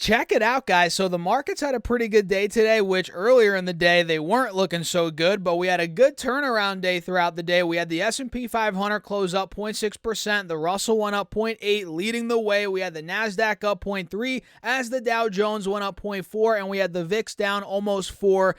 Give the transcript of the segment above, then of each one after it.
Check it out, guys. So the markets had a pretty good day today, which earlier in the day they weren't looking so good, but we had a good turnaround day throughout the day. We had the S&P 500 close up 0.6%, the Russell went up 0.8, leading the way. We had the Nasdaq up 0.3 as the Dow Jones went up 0.4, and we had the VIX down almost 4%.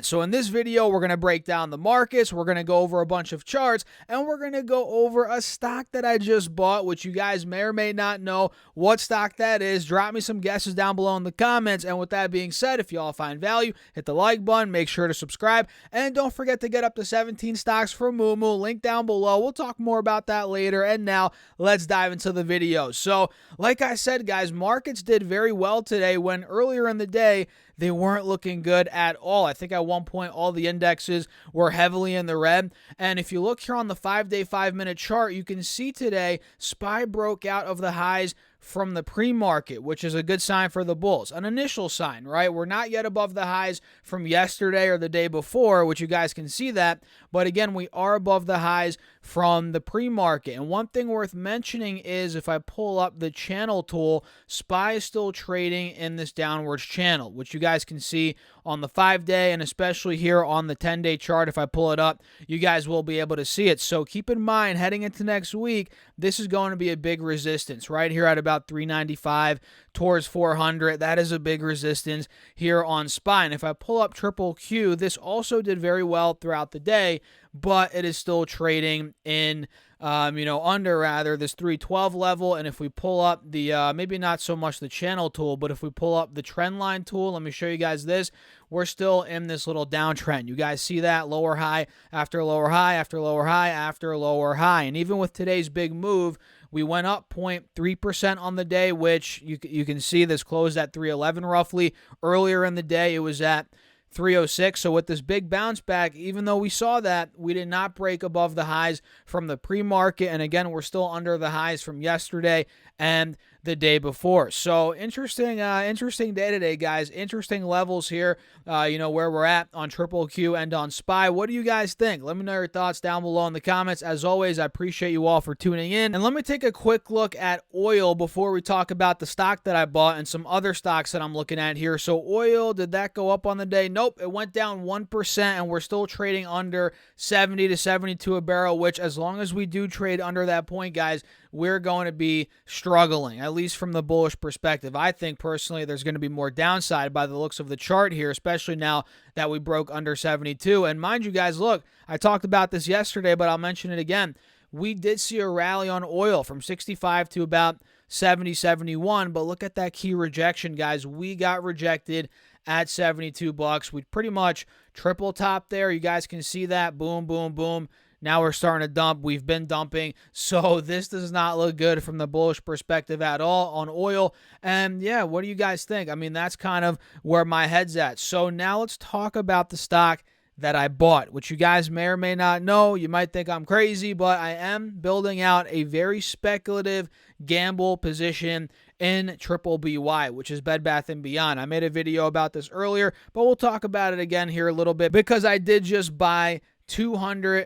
So in this video, we're going to break down the markets, we're going to go over a bunch of charts, and we're going to go over a stock that I just bought, which you guys may or may not know what stock that is. Drop me some guesses down below in the comments. And with that being said, if you all find value, hit the like button, make sure to subscribe, and don't forget to get up to 17 stocks for Moomoo. Link down below. We'll talk more about that later. And now let's dive into the video. So like I said, guys, markets did very well today when earlier in the day they weren't looking good at all. I think at one point all the indexes were heavily in the red. And if you look here on the 5-day, 5-minute chart, you can see today SPY broke out of the highs from the pre-market, which is a good sign for the bulls. An initial sign, right? We're not yet above the highs from yesterday or the day before, which you guys can see that. But again, we are above the highs from the pre-market. And one thing worth mentioning is if I pull up the channel tool, SPY is still trading in this downwards channel, which you guys can see on the 5-day and especially here on the 10-day chart. If I pull it up, you guys will be able to see it. So keep in mind, heading into next week, this is going to be a big resistance right here at about 395 towards 400. That is a big resistance here on SPY. And if I pull up Triple Q, this also did very well throughout the day, but it is still trading in under this 312 level. And if we pull up the, maybe not so much the channel tool, but if we pull up the trend line tool, let me show you guys this. We're still in this little downtrend. You guys see that? Lower high after lower high after lower high after lower high. And even with today's big move, we went up 0.3% on the day, which you can see this closed at 311 roughly. Earlier in the day, it was at 306. So with this big bounce back, even though we saw that, we did not break above the highs from the pre-market. And again, we're still under the highs from yesterday and the day before. So interesting day today, guys. Interesting levels here, where we're at on Triple Q and on SPY. What do you guys think? Let me know your thoughts down below in the comments. As always, I appreciate you all for tuning in. And let me take a quick look at oil before we talk about the stock that I bought and some other stocks that I'm looking at here. So oil, did that go up on the day? Nope, it went down 1%, and we're still trading under 70 to 72 a barrel, which as long as we do trade under that point, guys, we're going to be struggling, at least from the bullish perspective. I think personally there's going to be more downside by the looks of the chart here, especially now that we broke under 72. And mind you guys, look, I talked about this yesterday, but I'll mention it again. We did see a rally on oil from 65 to about 70, 71, but look at that key rejection, guys. We got rejected at 72 bucks. We pretty much triple top there. You guys can see that. Boom, boom, boom. Now we're starting to dump. We've been dumping. So this does not look good from the bullish perspective at all on oil. And yeah, what do you guys think? I mean, that's kind of where my head's at. So now let's talk about the stock that I bought, which you guys may or may not know. You might think I'm crazy, but I am building out a very speculative gamble position in Triple BY, which is Bed Bath & Beyond. I made a video about this earlier, but we'll talk about it again here a little bit because I did just buy 300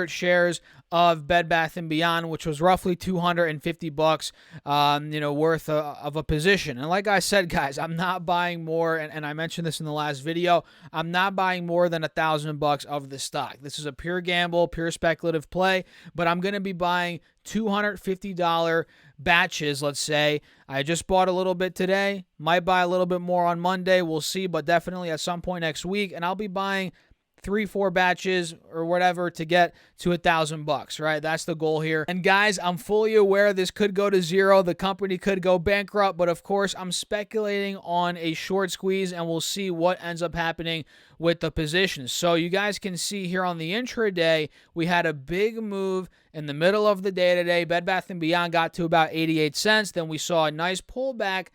shares of Bed Bath & Beyond, which was roughly 250 bucks, worth of a position. And like I said, guys, I'm not buying more, and I mentioned this in the last video, I'm not buying more than $1,000 of the stock. This is a pure gamble, pure speculative play, but I'm going to be buying $250 batches, let's say. I just bought a little bit today, might buy a little bit more on Monday, we'll see, but definitely at some point next week, and I'll be buying 3-4 batches or whatever to get to $1,000, right? That's the goal here. And guys, I'm fully aware this could go to zero. The company could go bankrupt, but of course, I'm speculating on a short squeeze, and we'll see what ends up happening with the positions. So you guys can see here on the intraday, we had a big move in the middle of the day today. Bed Bath & Beyond got to about 88 cents. Then we saw a nice pullback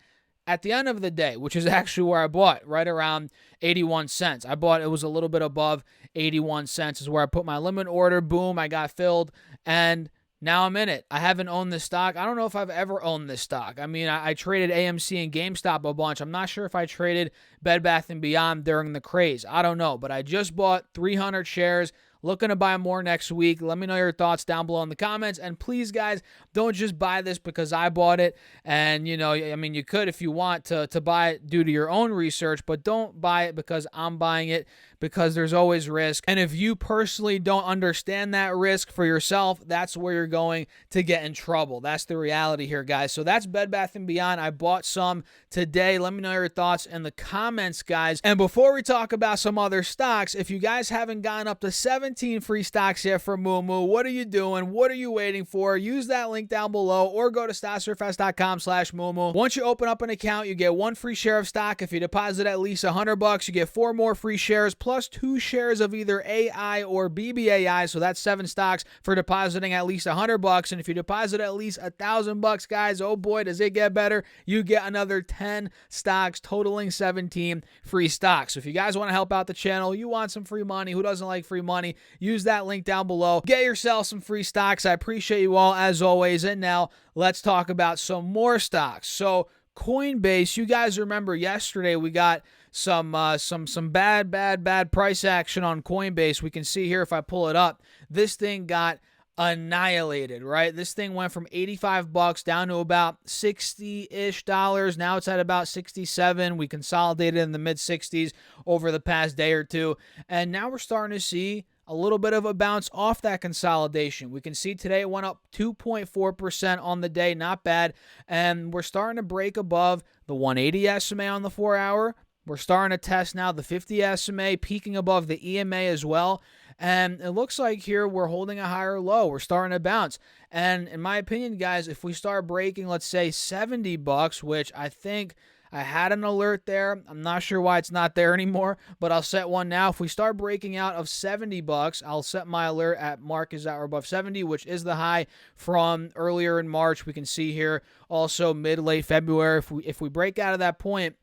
at the end of the day, which is actually where I bought, right around 81 cents. I bought, it was a little bit above 81 cents is where I put my limit order. Boom, I got filled, and now I'm in it. I haven't owned this stock. I don't know if I've ever owned this stock. I mean, I traded AMC and GameStop a bunch. I'm not sure if I traded Bed Bath & Beyond during the craze. I don't know, but I just bought 300 shares. Looking to buy more next week. Let me know your thoughts down below in the comments. And please, guys, don't just buy this because I bought it. And, you know, I mean, you could if you want to buy it due to your own research, but don't buy it because I'm buying it, because there's always risk. And if you personally don't understand that risk for yourself, that's where you're going to get in trouble. That's the reality here, guys. So that's Bed Bath & Beyond. I bought some today. Let me know your thoughts in the comments, guys. And before we talk about some other stocks, if you guys haven't gotten up to 17 free stocks yet from Moomoo, what are you doing? What are you waiting for? Use that link down below or go to stocksurfest.com/Moomoo. Once you open up an account, you get 1 free share of stock. If you deposit at least $100, you get 4 more free shares plus 2 shares of either AI or BBAI. So that's 7 stocks for depositing at least $100. And if you deposit at least $1,000, guys, oh boy, does it get better. You get another 10 stocks, totaling 17 free stocks. So if you guys want to help out the channel, you want some free money, who doesn't like free money? Use that link down below. Get yourself some free stocks. I appreciate you all as always. And now let's talk about some more stocks. So Coinbase, you guys remember yesterday we got some bad price action on Coinbase. We can see here if I pull it up, this thing got annihilated, right? This thing went from $85 down to about $60-ish. Now it's at about 67. We consolidated in the mid 60s over the past day or two. And now we're starting to see a little bit of a bounce off that consolidation. We can see today it went up 2.4% on the day. Not bad. And we're starting to break above the 180 SMA on the 4-hour. We're starting to test now the 50 SMA, peaking above the EMA as well. And it looks like here we're holding a higher low. We're starting to bounce. And in my opinion, guys, if we start breaking, let's say $70, which I think I had an alert there. I'm not sure why it's not there anymore, but I'll set one now. If we start breaking out of $70, I'll set my alert at markets that are above 70, which is the high from earlier in March. We can see here also mid-late February. If we break out of that point,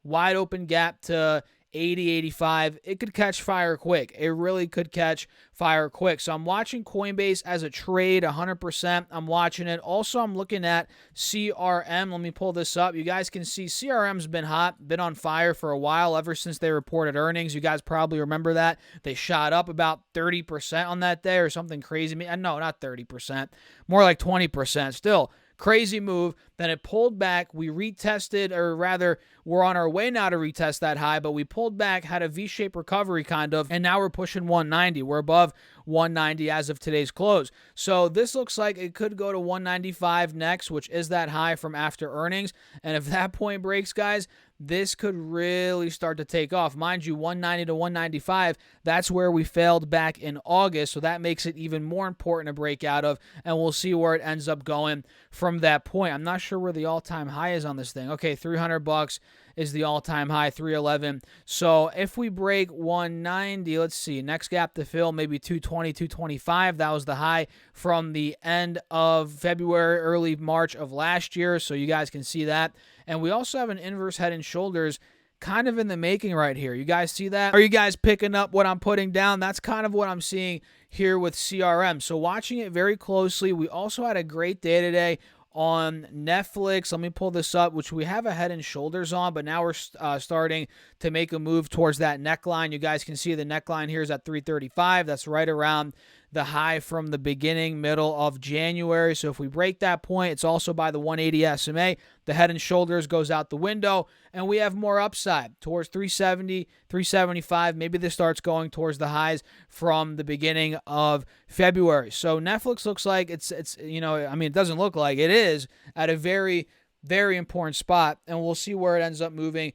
wide open gap to 80, 85, it could catch fire quick. It really could catch fire quick. So I'm watching Coinbase as a trade 100%. I'm watching it. Also, I'm looking at CRM. Let me pull this up. You guys can see CRM's been hot, been on fire for a while, ever since they reported earnings. You guys probably remember that. They shot up about 30% on that day or something crazy. No, not 30%. More like 20%. Still, crazy move. Then it pulled back. We retested, or rather, we're on our way now to retest that high, but we pulled back, had a V-shaped recovery kind of, and now we're pushing 190. We're above 190 as of today's close. So this looks like it could go to 195 next, which is that high from after earnings. And if that point breaks, guys, this could really start to take off. Mind you, 190 to 195, that's where we failed back in August, so that makes it even more important to break out of, and we'll see where it ends up going from that point. I'm not sure where the all-time high is on this thing. Okay, $300 is the all-time high, 311. So if we break 190, let's see, next gap to fill, maybe 220, 225. That was the high from the end of February, early March of last year, so you guys can see that. And we also have an inverse head and shoulders kind of in the making right here. You guys see that? Are you guys picking up what I'm putting down? That's kind of what I'm seeing here with CRM. So watching it very closely. We also had a great day today on Netflix. Let me pull this up, which we have a head and shoulders on, but now we're starting to make a move towards that neckline. You guys can see the neckline here is at 335. That's right around the high from the beginning, middle of January. So if we break that point, it's also by the 180 SMA. The head and shoulders goes out the window, and we have more upside towards 370, 375. Maybe this starts going towards the highs from the beginning of February. So Netflix looks like it's it doesn't look like it is at a very, very important spot, and we'll see where it ends up moving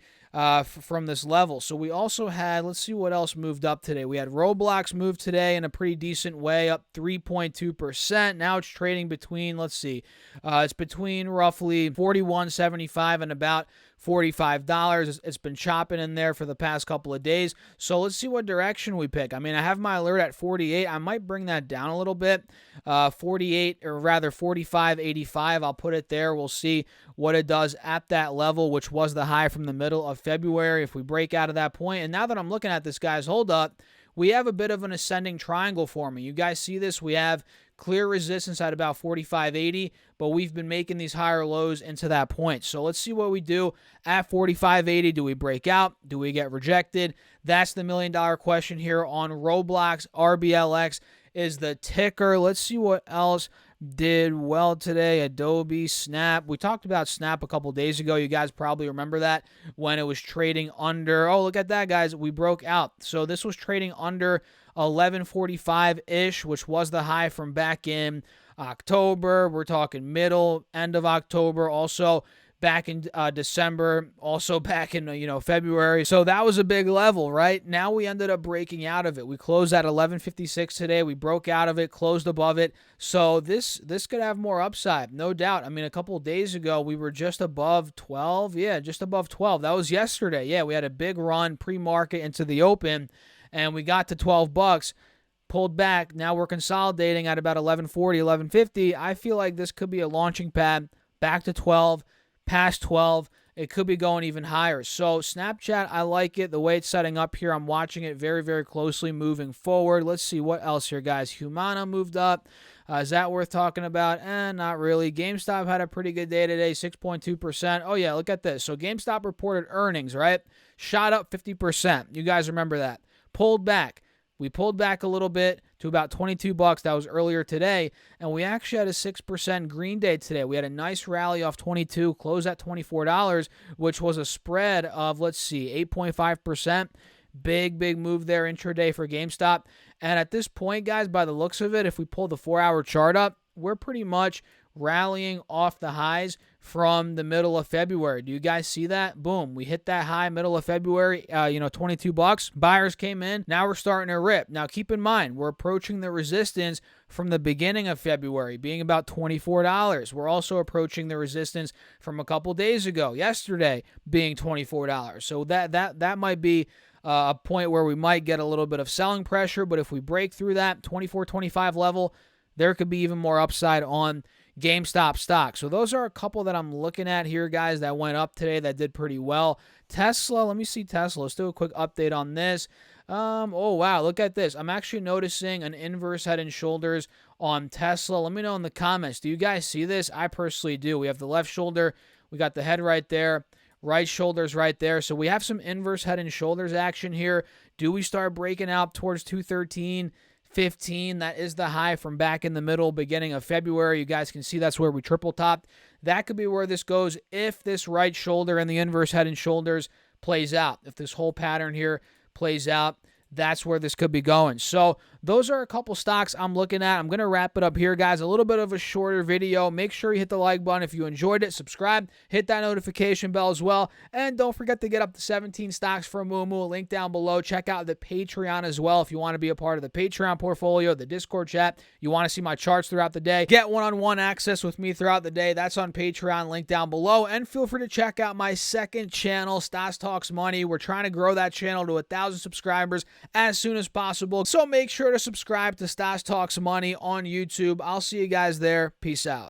from this level. So we also had, let's see what else moved up today. We had Roblox move today in a pretty decent way, up 3.2%. Now it's trading between, let's see, it's between roughly $41.75 and about $45. It's been chopping in there for the past couple of days. So let's see what direction we pick. I mean, I have my alert at 48. I might bring that down a little bit. 48, or rather 45.85. I'll put it there. We'll see what it does at that level, which was the high from the middle of February. If we break out of that point, and now that I'm looking at this, guys, hold up. We have a bit of an ascending triangle forming. You guys see this? We have Clear resistance at about 45.80, but we've been making these higher lows into that point. So let's see what we do at 45.80. Do we break out? Do we get rejected? That's the $1 million question here on Roblox. RBLX is the ticker. Let's see what else did well today. Adobe, Snap. We talked about Snap a couple days ago. You guys probably remember that when it was trading under. Oh, look at that, guys. We broke out. So this was trading under 1145-ish, which was the high from back in October. We're talking end of October. Also back in December, also back in February. So that was a big level, right? Now we ended up breaking out of it. We closed at 1156 today. We broke out of it, closed above it. So this could have more upside, no doubt. I mean, a couple of days ago we were just above 12. Yeah, just above 12. That was yesterday. Yeah, we had a big run pre-market into the open, and we got to 12 bucks. Pulled back. Now we're consolidating at about 1140, 1150. I feel like this could be a launching pad back to 12. Past 12, it could be going even higher. So Snapchat, I like it. The way it's setting up here, I'm watching it very, very closely moving forward. Let's see what else here, guys. Humana moved up. Is that worth talking about? Not really. GameStop had a pretty good day today, 6.2%. Oh, yeah, look at this. So GameStop reported earnings, right? Shot up 50%. You guys remember that. Pulled back. We pulled back a little bit to about 22 bucks. That was earlier today, and we actually had a 6% green day today. We had a nice rally off 22, closed at $24, which was a spread of, let's see, 8.5%. Big move there intraday for GameStop. And at this point, guys, by the looks of it, if we pull the 4-hour chart up, we're pretty much rallying off the highs from the middle of February. Do you guys see that? Boom. We hit that high middle of February, 22 bucks. Buyers came in. Now we're starting to rip. Now keep in mind, we're approaching the resistance from the beginning of February, being about $24. We're also approaching the resistance from a couple days ago, yesterday, being $24. So that might be a point where we might get a little bit of selling pressure, but if we break through that 24-25 level, there could be even more upside on GameStop stock. So those are a couple that I'm looking at here, guys, that went up today that did pretty well. Tesla, let me see Tesla. Let's do a quick update on this. Oh, wow, look at this. I'm actually noticing an inverse head and shoulders on Tesla. Let me know in the comments. Do you guys see this? I personally do. We have the left shoulder. We got the head right there. Right shoulder's right there. So we have some inverse head and shoulders action here. Do we start breaking out towards 213? 15, that is the high from back in the beginning of February. You guys can see that's where we triple topped. That could be where this goes if this right shoulder and the inverse head and shoulders plays out. If this whole pattern here plays out, that's where this could be going. So those are a couple stocks I'm looking at. I'm going to wrap it up here, guys. A little bit of a shorter video. Make sure you hit the like button if you enjoyed it. Subscribe. Hit that notification bell as well. And don't forget to get up to 17 stocks for Moomoo. Link down below. Check out the Patreon as well if you want to be a part of the Patreon portfolio, the Discord chat. You want to see my charts throughout the day. Get one-on-one access with me throughout the day. That's on Patreon. Link down below. And feel free to check out my second channel, Stas Talks Money. We're trying to grow that channel to 1,000 subscribers as soon as possible. So make sure to subscribe to Stas Talks Money on YouTube. I'll see you guys there. Peace out.